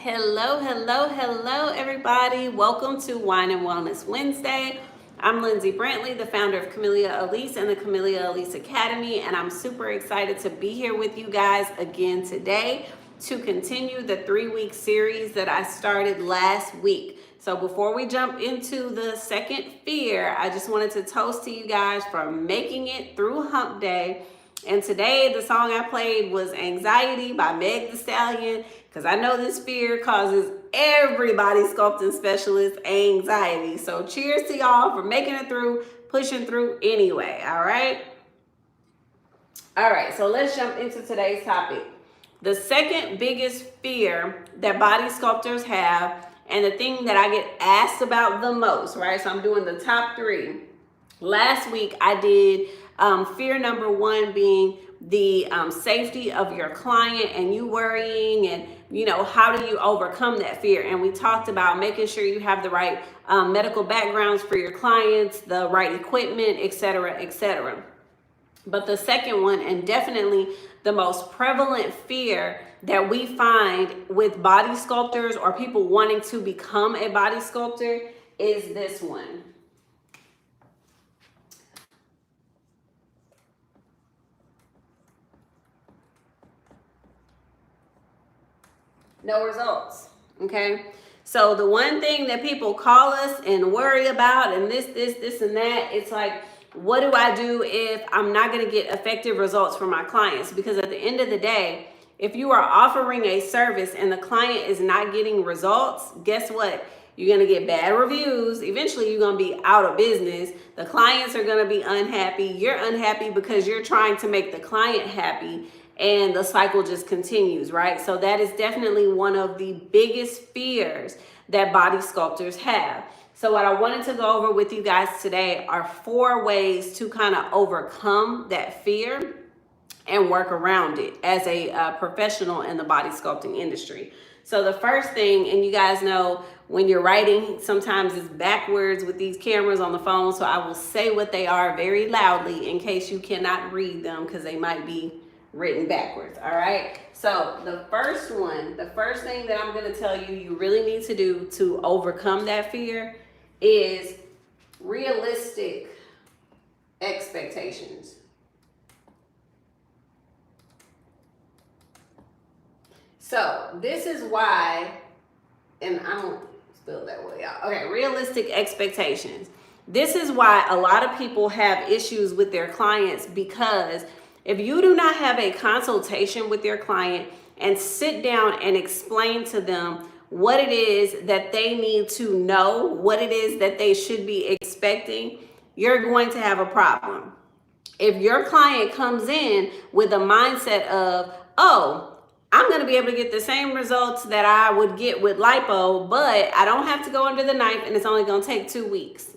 Hello, everybody. Welcome to Wine and Wellness Wednesday. I'm Lindsay Brantley, the founder of Camellia Alise and the Camellia Alise Academy, and I'm super excited to be here with you guys again today to continue the 3-week series that I started last week. So before we jump into the second fear, I just wanted to toast to you guys for making it through Hump Day. And today, the song I played was Anxiety by Meg Thee Stallion, because I know this fear causes everybody sculpting specialist anxiety. So cheers to y'all for making it through, pushing through anyway, all right? All right, so let's jump into today's topic. The second biggest fear that body sculptors have, and the thing that I get asked about the most, right? So I'm doing the top 3. Last week, I did fear number 1 being the safety of your client and you worrying, and how do you overcome that fear? And we talked about making sure you have the right medical backgrounds for your clients, the right equipment, etc., etc. But the second one, and definitely the most prevalent fear that we find with body sculptors or people wanting to become a body sculptor, is this one. No results. Okay. So the one thing that people call us and worry about, and this and that, it's like, what do I do if I'm not going to get effective results for my clients? Because at the end of the day, if you are offering a service and the client is not getting results, guess what? You're going to get bad reviews. Eventually, you're going to be out of business. The clients are going to be unhappy. You're unhappy because you're trying to make the client happy. And the cycle just continues, right? So that is definitely one of the biggest fears that body sculptors have. So what I wanted to go over with you guys today are 4 ways to kind of overcome that fear and work around it as a professional in the body sculpting industry. So the first thing, and you guys know when you're writing, sometimes it's backwards with these cameras on the phone. So I will say what they are very loudly in case you cannot read them, because they might be written backwards. All right. So the first thing that I'm going to tell you really need to do to overcome that fear is realistic expectations. So this is why, and I don't spell that way out. Okay. Realistic expectations. This is why a lot of people have issues with their clients, because if you do not have a consultation with your client and sit down and explain to them what it is that they need to know, what it is that they should be expecting, you're going to have a problem. If your client comes in with a mindset of, oh, I'm going to be able to get the same results that I would get with lipo, but I don't have to go under the knife and it's only going to take 2 weeks.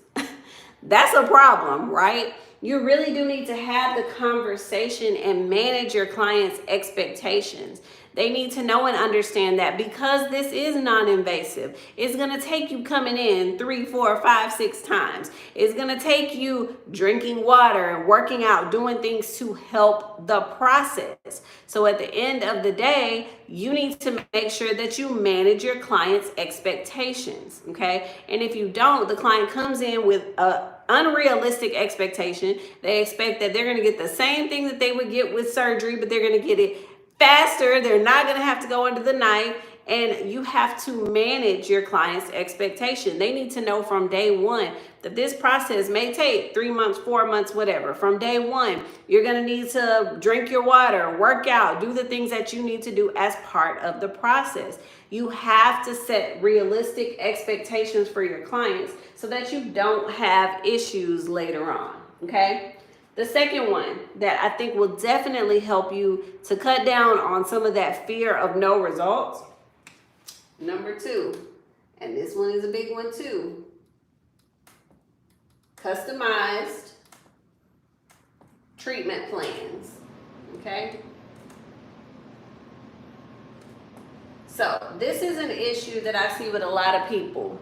That's a problem, right? You really do need to have the conversation and manage your clients' expectations. They need to know and understand that because this is non-invasive, it's going to take you coming in 3, 4, 5, 6 times. It's going to take you drinking water, working out, doing things to help the process. So at the end of the day, you need to make sure that you manage your clients' expectations, okay? And if you don't, the client comes in with a unrealistic expectation. They expect that they're going to get the same thing that they would get with surgery, but they're going to get it faster. They're not going to have to go under the knife. And you have to manage your client's expectation. They need to know from day one that this process may take 3 months, 4 months, whatever. From day one, you're going to need to drink your water, work out, do the things that you need to do as part of the process. You have to set realistic expectations for your clients so that you don't have issues later on, okay? The second one that I think will definitely help you to cut down on some of that fear of no results, number 2, and this one is a big one too, customized treatment plans, okay? So this is an issue that I see with a lot of people.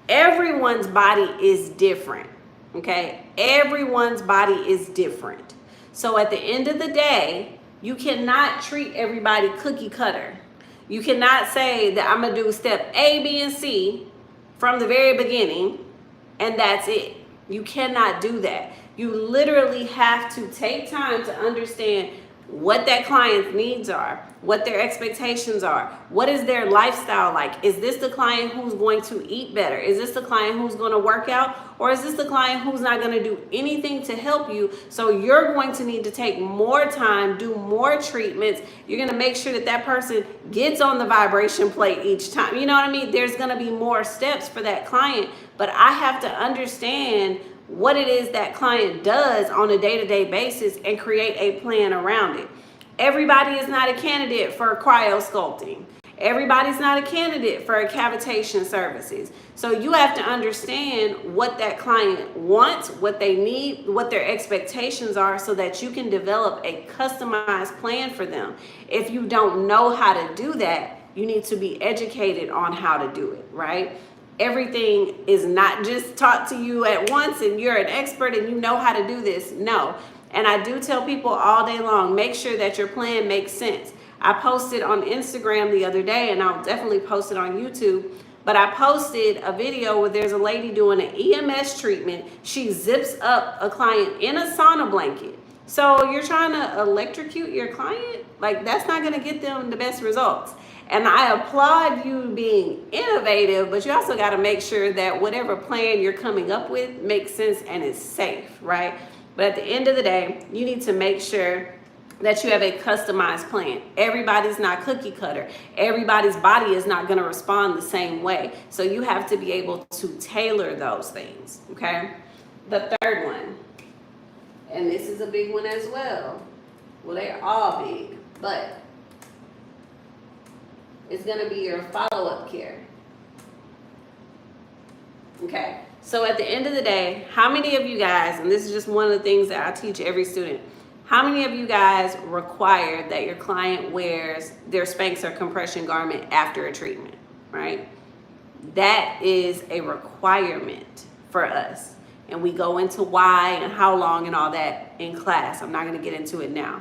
Everyone's body is different, okay? Everyone's body is different. So at the end of the day, you cannot treat everybody cookie cutter. You cannot say that I'm gonna do step A, B, and C from the very beginning and that's it. You cannot do that. You literally have to take time to understand what that client's needs are, what their expectations are, what is their lifestyle like. Is this the client who's going to eat better? Is this the client who's going to work out? Or is this the client who's not going to do anything to help you? So you're going to need to take more time, do more treatments. You're going to make sure that that person gets on the vibration plate each time. You know what I mean? There's going to be more steps for that client, but I have to understand what it is that client does on a day-to-day basis and create a plan around it. Everybody is not a candidate for cryo sculpting. Everybody's not a candidate for cavitation services. So you have to understand what that client wants, what they need, what their expectations are, so that you can develop a customized plan for them. If you don't know how to do that, you need to be educated on how to do it, right? Everything is not just taught to you at once and you're an expert and you know how to do this. No. And I do tell people all day long, make sure that your plan makes sense. I posted on Instagram the other day, and I'll definitely post it on YouTube, but I posted a video where there's a lady doing an EMS treatment. She zips up a client in a sauna blanket. So you're trying to electrocute your client? Like, that's not going to get them the best results. And I applaud you being innovative, but you also got to make sure that whatever plan you're coming up with makes sense and is safe, right? But at the end of the day, you need to make sure that you have a customized plan. Everybody's not cookie cutter. Everybody's body is not going to respond the same way. So you have to be able to tailor those things, okay? The third one, and this is a big one as well. Well, they're all big, but it's going to be your follow-up care. Okay, so at the end of the day, how many of you guys, and this is just one of the things that I teach every student, how many of you guys require that your client wears their Spanx or compression garment after a treatment, right? That is a requirement for us. And we go into why and how long and all that in class. I'm not going to get into it now.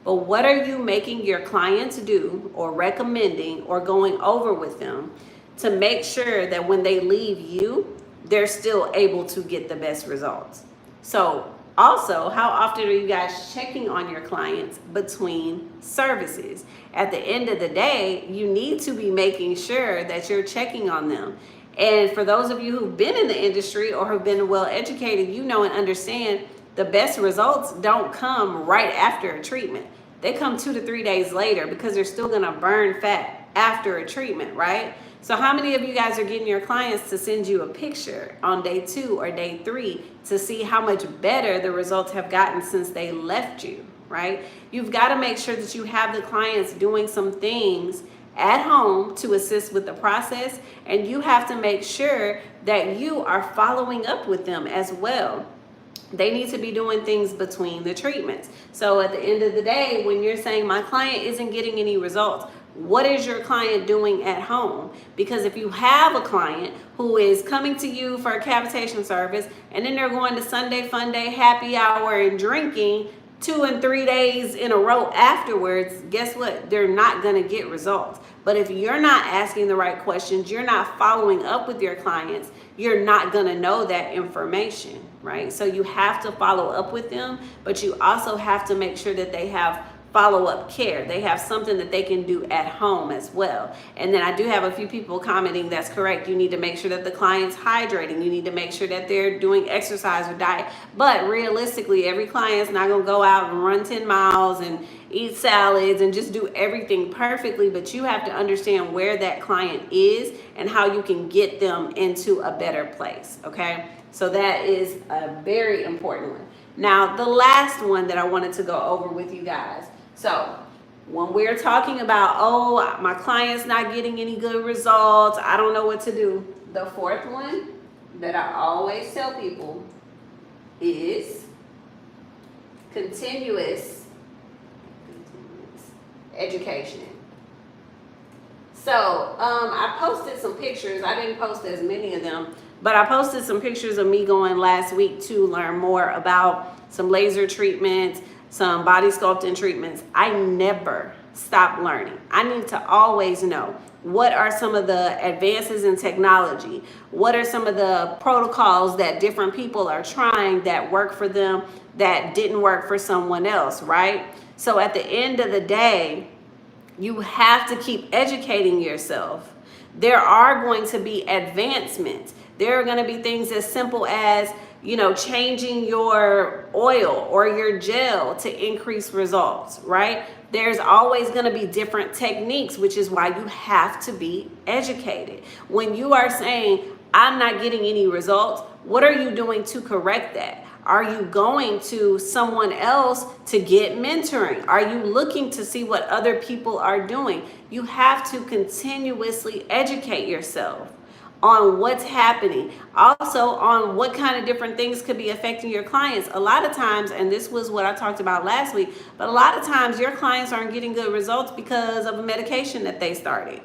But what are you making your clients do or recommending or going over with them to make sure that when they leave you, they're still able to get the best results? So also, how often are you guys checking on your clients between services? At the end of the day, you need to be making sure that you're checking on them. And for those of you who've been in the industry or have been well educated, you know and understand the best results don't come right after a treatment. They come 2 to 3 days later because they're still gonna burn fat after a treatment, right? So how many of you guys are getting your clients to send you a picture on day 2 or day 3 to see how much better the results have gotten since they left you, right? You've got to make sure that you have the clients doing some things at home to assist with the process, and you have to make sure that you are following up with them as well. They need to be doing things between the treatments. So at the end of the day, when you're saying my client isn't getting any results, what is your client doing at home? Because if you have a client who is coming to you for a cavitation service and then they're going to Sunday fun day, happy hour, and drinking 2 and 3 days in a row afterwards, guess what? They're not going to get results. But if you're not asking the right questions, you're not following up with your clients, you're not going to know that information, right? So you have to follow up with them, but you also have to make sure that they have follow-up care. They have something that they can do at home as well. And then I do have a few people commenting, that's correct. You need to make sure that the client's hydrating. You need to make sure that they're doing exercise or diet. But realistically, every client's not gonna go out and run 10 miles and eat salads and just do everything perfectly, but you have to understand where that client is and how you can get them into a better place, okay? So that is a very important one. Now, the last one that I wanted to go over with you guys. So when we're talking about, oh, my client's not getting any good results, I don't know what to do. The fourth one that I always tell people is continuous education. So I posted some pictures. I didn't post as many of them, but I posted some pictures of me going last week to learn more about some laser treatments, some body sculpting treatments. I never stop learning. I need to always know what are some of the advances in technology, what are some of the protocols that different people are trying that work for them that didn't work for someone else, right? So at the end of the day, you have to keep educating yourself. There are going to be advancements. There are going to be things as simple as, changing your oil or your gel to increase results, right? There's always going to be different techniques, which is why you have to be educated. When you are saying, I'm not getting any results, what are you doing to correct that? Are you going to someone else to get mentoring? Are you looking to see what other people are doing? You have to continuously educate yourself on what's happening. Also on what kind of different things could be affecting your clients. A lot of times, and this was what I talked about last week, but a lot of times your clients aren't getting good results because of a medication that they started.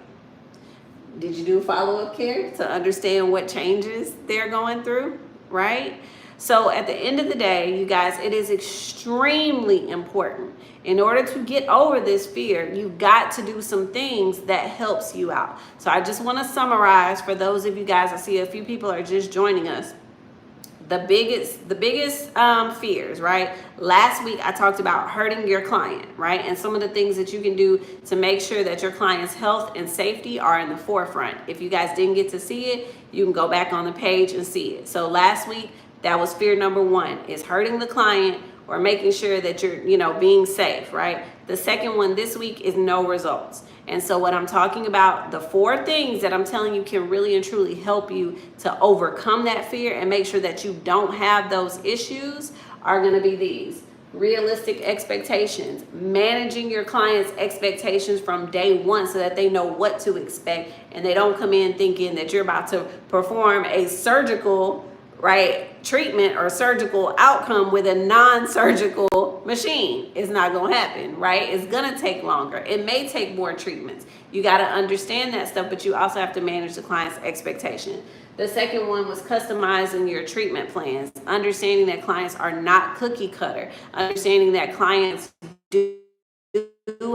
Did you do follow-up care to understand what changes they're going through, right? So at the end of the day, you guys, it is extremely important. In order to get over this fear, you've got to do some things that helps you out. So I just want to summarize for those of you guys. I see a few people are just joining us. The biggest fears, right? Last week I talked about hurting your client, right? And some of the things that you can do to make sure that your client's health and safety are in the forefront. If you guys didn't get to see it, you can go back on the page and see it. So last week, that was fear number one, is hurting the client or making sure that you're, being safe, right? The second one this week is no results. And so what I'm talking about, the 4 things that I'm telling you can really and truly help you to overcome that fear and make sure that you don't have those issues are going to be these. Realistic expectations, managing your clients' expectations from day one so that they know what to expect and they don't come in thinking that you're about to perform a surgical treatment or surgical outcome with a non-surgical machine. It's not going to happen, right? It's going to take longer. It may take more treatments. You got to understand that stuff, but you also have to manage the client's expectation. The second one was customizing your treatment plans, understanding that clients are not cookie cutter, understanding that clients do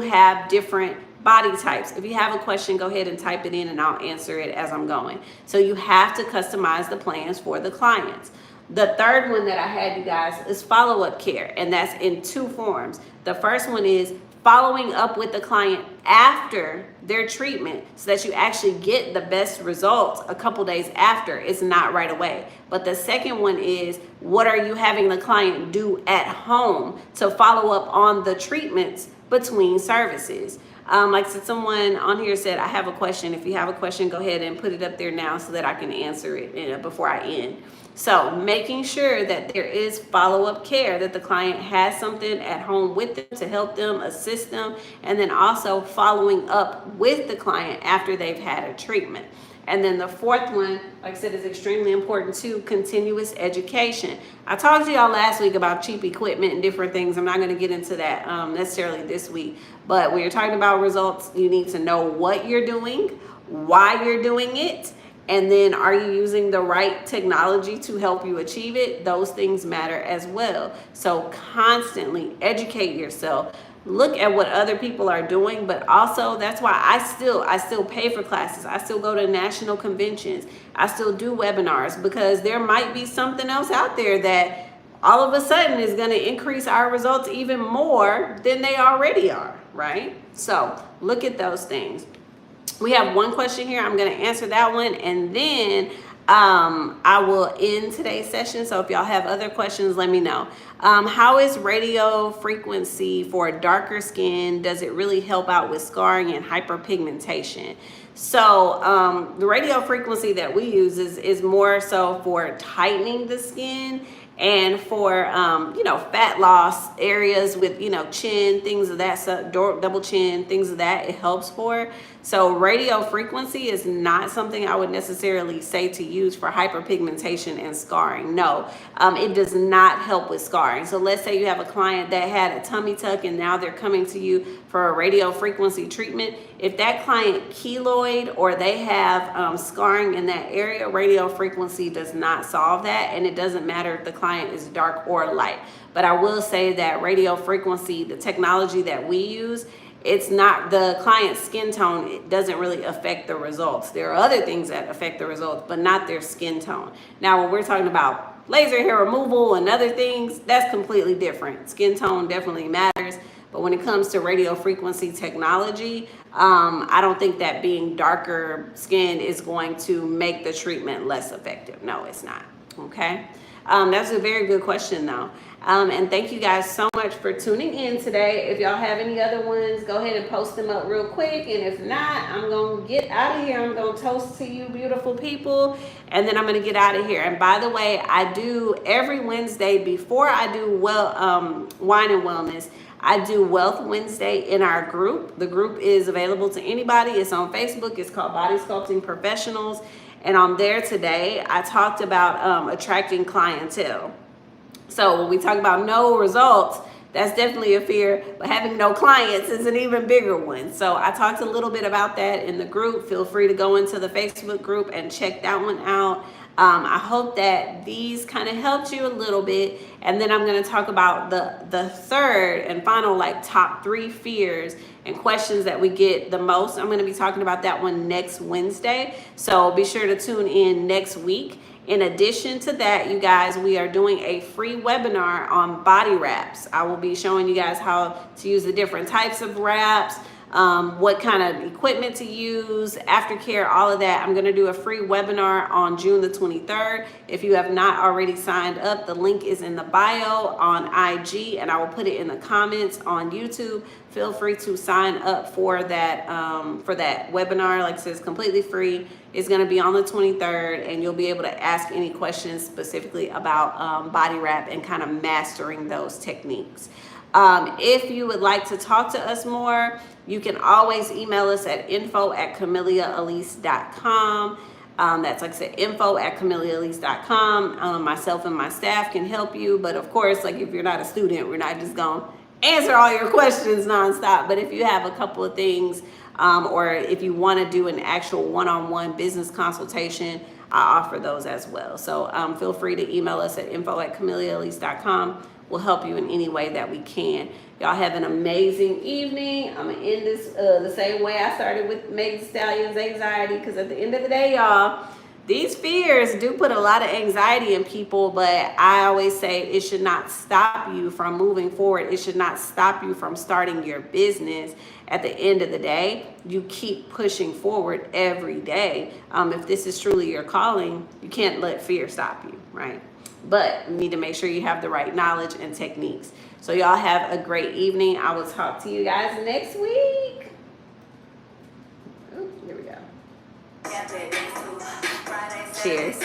have different body types. If you have a question, go ahead and type it in and I'll answer it as I'm going. So you have to customize the plans for the clients. The third one that I had, you guys, is follow-up care, and that's in 2 forms. The first one is following up with the client after their treatment so that you actually get the best results a couple days after. It's not right away. But the second one is, what are you having the client do at home to follow up on the treatments between services? Like someone on here said, I have a question. If you have a question, go ahead and put it up there now so that I can answer it before I end. So making sure that there is follow-up care, that the client has something at home with them to help them, assist them, and then also following up with the client after they've had a treatment. And then the fourth one, like I said, is extremely important too, continuous education. I talked to y'all last week about cheap equipment and different things. I'm not going to get into that necessarily this week. But when you're talking about results, you need to know what you're doing, why you're doing it, and then are you using the right technology to help you achieve it? Those things matter as well. So constantly educate yourself. Look at what other people are doing, but also that's why I still pay for classes. I still go to national conventions. I still do webinars because there might be something else out there that all of a sudden is going to increase our results even more than they already are, right? So look at those things. We have one question here. I'm going to answer that one, and then I will end today's session. So if y'all have other questions, let me know. How is radio frequency for darker skin? Does it really help out with scarring and hyperpigmentation? So the radio frequency that we use is more so for tightening the skin and for fat loss areas with chin, things of that, double chin, things of that, it helps for. So radio frequency is not something I would necessarily say to use for hyperpigmentation and scarring. No, it does not help with scarring. So let's say you have a client that had a tummy tuck and now they're coming to you for a radio frequency treatment. If that client keloid or they have scarring in that area, radio frequency does not solve that, and it doesn't matter if the client is dark or light. But I will say that radio frequency, the technology that we use, it's not the client's skin tone. It doesn't really affect the results. There are other things that affect the results, but not their skin tone. Now, when we're talking about laser hair removal and other things, that's completely different. Skin tone definitely matters. But when it comes to radio frequency technology, I don't think that being darker skin is going to make the treatment less effective. No, it's not. Okay. That's a very good question though. And thank you guys so much for tuning in today. If y'all have any other ones, go ahead and post them up real quick. And if not, I'm going to get out of here. I'm going to toast to you beautiful people. And then I'm going to get out of here. And by the way, I do every Wednesday before I do wine and wellness. I do Wealth Wednesday in our group. The group is available to anybody. It's on Facebook. It's called Body Sculpting Professionals. And on there today, I talked about attracting clientele. So when we talk about no results, that's definitely a fear, but having no clients is an even bigger one. So I talked a little bit about that in the group. Feel free to go into the Facebook group and check that one out. I hope that these kind of helped you a little bit. And then I'm going to talk about the third and final, like, top 3 fears and questions that we get the most. I'm going to be talking about that one next Wednesday. So be sure to tune in next week. In addition to that, you guys, we are doing a free webinar on body wraps. I will be showing you guys how to use the different types of wraps, what kind of equipment to use, aftercare, all of that. I'm going to do a free webinar on June the 23rd. If you have not already signed up, the link is in the bio on IG, and I will put it in the comments on YouTube. Feel free to sign up for that webinar. Like I said, it's completely free. It's going to be on the 23rd, and you'll be able to ask any questions specifically about body wrap and kind of mastering those techniques. If you would like to talk to us more, you can always email us at info@CameliaAlise.com. That's, like I said, info@CameliaAlise.com. Myself and my staff can help you. But of course, like, if you're not a student, we're not just going to answer all your questions nonstop. But if you have a couple of things, or if you want to do an actual one-on-one business consultation, I offer those as well. So feel free to email us at info@CameliaAlise.com. We'll help you in any way that we can. Y'all have an amazing evening. I'm going to end this the same way I started with Meg Thee Stallion's anxiety, because at the end of the day, y'all, these fears do put a lot of anxiety in people, but I always say it should not stop you from moving forward. It should not stop you from starting your business. At the end of the day, you keep pushing forward every day. If this is truly your calling, you can't let fear stop you, right? But you need to make sure you have the right knowledge and techniques. So y'all have a great evening. I will talk to you guys next week. Ooh, here we go. Cheers.